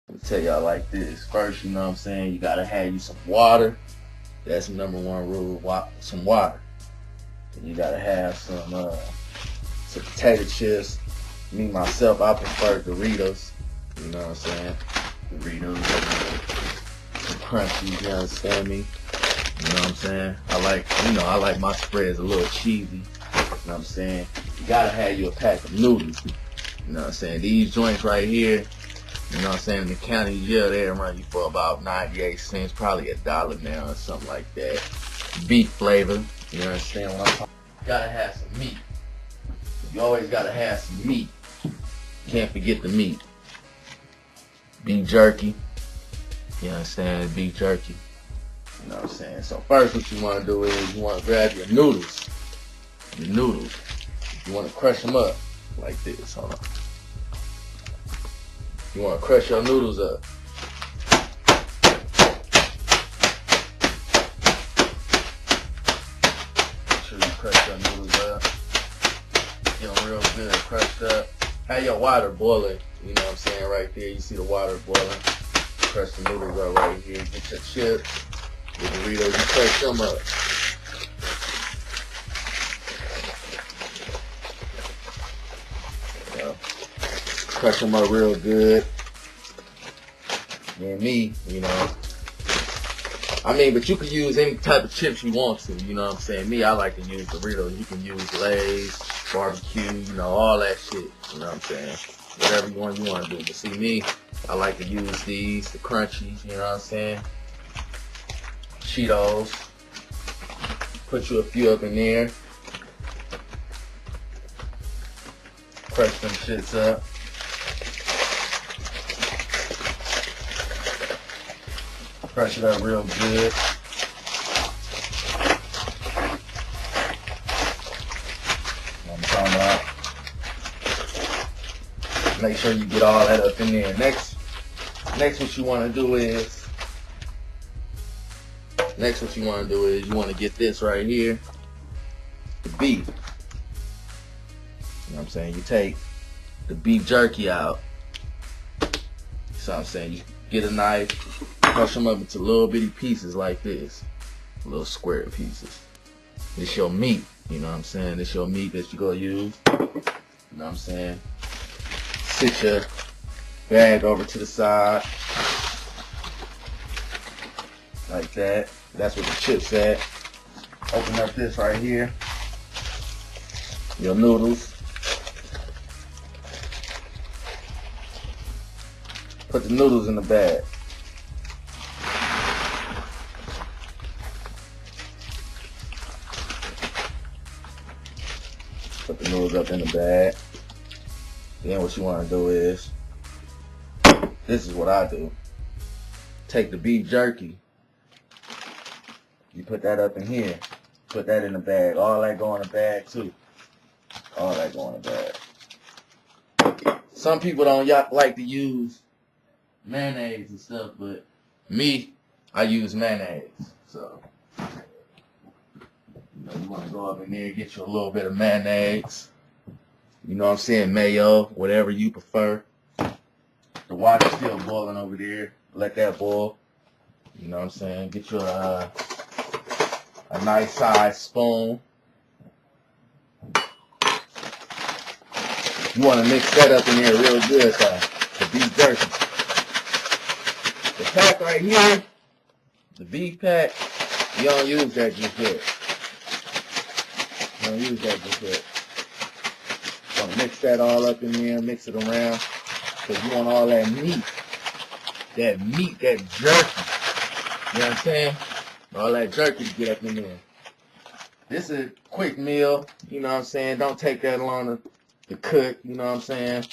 Let me tell y'all like this. First, you know what I'm saying, you gotta have you some water. That's the number one rule. Some water. And you gotta have some potato chips. Me myself, I prefer Doritos. You know what I'm saying? Doritos, some crunchies. You understand me? You know what I'm saying? I like my spreads a little cheesy. You know what I'm saying? You gotta have you a pack of noodles. You know what I'm saying? These joints right here, you know what I'm saying, in the county, yeah, they run you for about 98 cents, probably $1 now or something like that. Beef flavor, you understand what I'm talking about? You gotta have some meat. You always gotta have some meat. Can't forget the meat. Beef jerky, you understand, beef jerky. You know what I'm saying? So first what you wanna do is you wanna grab your noodles. Your noodles. You wanna crush them up like this, hold on. You want to crush your noodles up. Make sure you crush your noodles up. Get them real good, crushed up. Have your water boiling. You know what I'm saying? Right there, you see the water boiling. Crush the noodles up right here. Get your chips, your Doritos, you crush them up. Crush them up real good. And me, you know, but you can use any type of chips you want to, you know what I'm saying? Me, I like to use Doritos. You can use Lay's, barbecue, you know, all that shit, you know what I'm saying? Whatever you want to do. But see me, I like to use these, the crunchies, you know what I'm saying? Cheetos. Put you a few up in there. Crush them shits up. Crush it up real good. What I'm talking about. Make sure you get all that up in there. Next what you want to do is, you want to get this right here, the beef. You know what I'm saying? You take the beef jerky out. So I'm saying, you get a knife, crush them up into little bitty pieces like this, little square pieces. This your meat, you know what I'm saying? This your meat that you gonna use. You know what I'm saying? Sit your bag over to the side, like that. That's what the chips at. Open up this right here, your noodles. Put the noodles in the bag. Put the noodles up in the bag. Then what you want to do is, this is what I do. Take the beef jerky. You put that up in here. Put that in the bag. All that go in the bag too. All that go in the bag. Some people don't like to use mayonnaise and stuff, but me, I use mayonnaise. So, you want to go up in there, get you a little bit of mayonnaise. You know what I'm saying? Mayo, whatever you prefer. The water's still boiling over there. Let that boil. You know what I'm saying? Get you a nice size spoon. You want to mix that up in there real good, the beef jerky. The pack right here, the beef pack, you don't use that just yet. You don't use that just yet. Gonna mix that all up in there, mix it around, because you want all that meat, that jerky. You know what I'm saying? All that jerky to get up in there. This is a quick meal, you know what I'm saying? Don't take that long to cook, you know what I'm saying?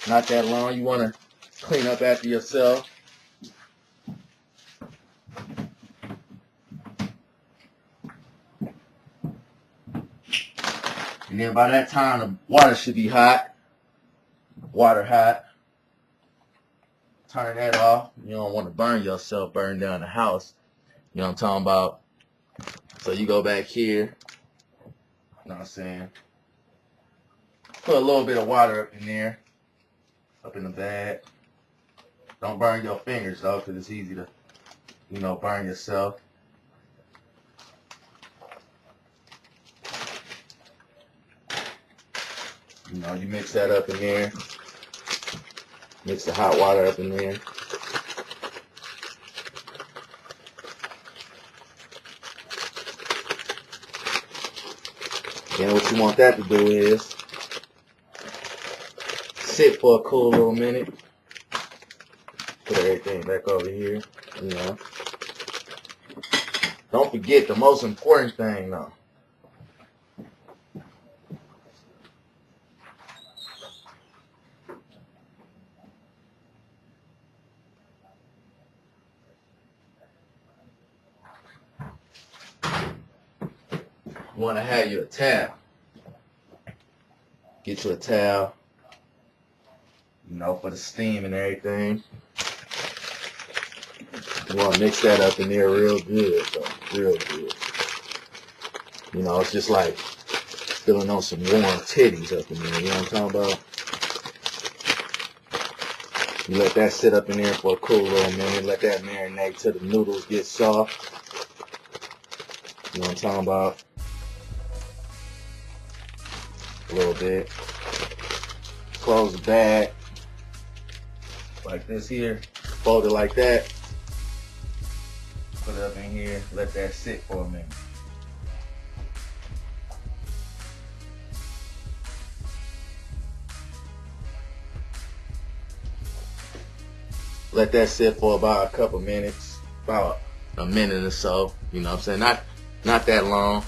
Not that long. You want to clean up after yourself. And then by that time, the water should be hot. Water hot. Turn that off. You don't want to burn yourself, burn down the house. You know what I'm talking about? So you go back here. You know what I'm saying? Put a little bit of water up in there. Up in the bag. Don't burn your fingers though, because it's easy to, burn yourself. You mix that up in there. Mix the hot water up in there. Then what you want that to do is sit for a cool little minute. Put everything back over here, Don't forget the most important thing though. You want to have you a towel. Get you a towel, for the steam and everything. You want to mix that up in there real good, though. Real good. It's just like filling on some warm titties up in there. You know what I'm talking about? You let that sit up in there for a cool little minute. Let that marinate till the noodles get soft. You know what I'm talking about? A little bit. Close the bag like this here. Fold it like that. Put it up in here. Let that sit for a minute. Let that sit for about a couple minutes. About a minute or so. You know what I'm saying? Not that long.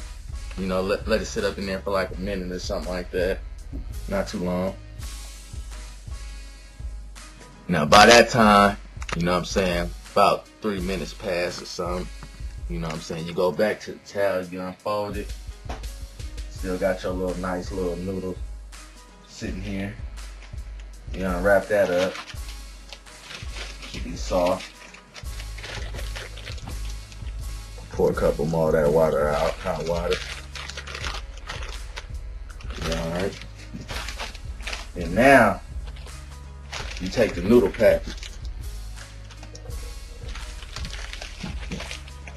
Let it sit up in there for like a minute or something like that. Not too long. Now by that time, about 3 minutes pass or something. You go back to the towel, you unfold it. Still got your nice little noodle sitting here. You unwrap that up. Keep it soft. Pour a couple more of that water out, hot water. Alright. And now, you take the noodle packet.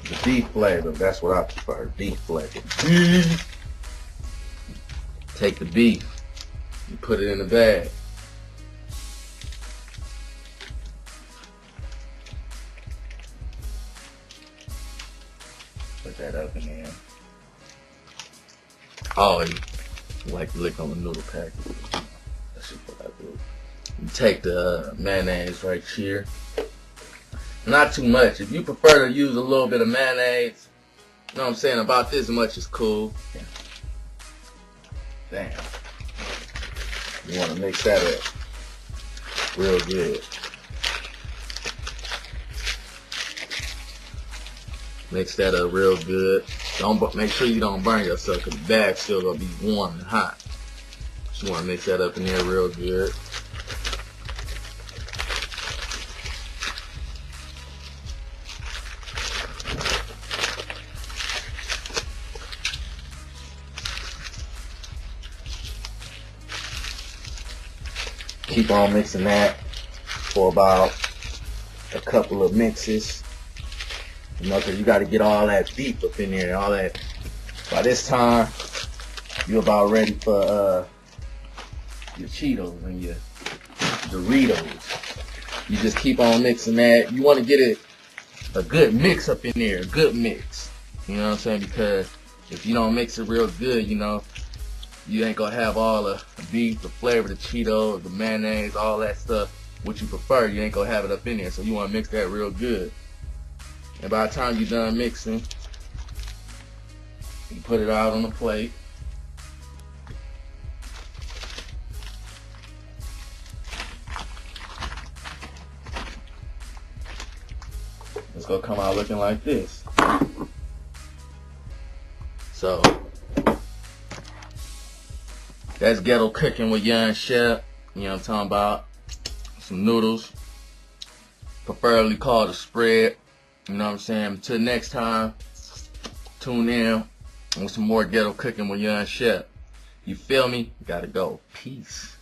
The beef flavor, that's what I prefer, beef flavor. Take the beef, you put it in the bag. Put that up in there. Oh, you like to lick on the noodle packet. That's just what I do. You take the mayonnaise right here. Not too much. If you prefer to use a little bit of mayonnaise, you know what I'm saying, about this much is cool. Damn. You want to mix that up real good. Mix that up real good. Make sure you don't burn yourself, because the bag's still gonna be warm and hot. Just want to mix that up in there real good. Keep on mixing that for about a couple of mixes. Because you got to get all that beef up in there, all that. By this time, you're about ready for your Cheetos and your Doritos. You just keep on mixing that. You want to get it a good mix up in there, a good mix. You know what I'm saying? Because if you don't mix it real good, you ain't gonna have all the beef, the flavor, the Cheetos, the mayonnaise, all that stuff. What you prefer, you ain't gonna have it up in there. So you want to mix that real good. And by the time you're done mixing, you put it out on the plate. It's gonna come out looking like this. So that's ghetto cooking with Young Shep. You know what I'm talking about? Some noodles, preferably called a spread. You know what I'm saying? Until next time, tune in with some more ghetto cooking with Young Shep. You feel me? Gotta go. Peace.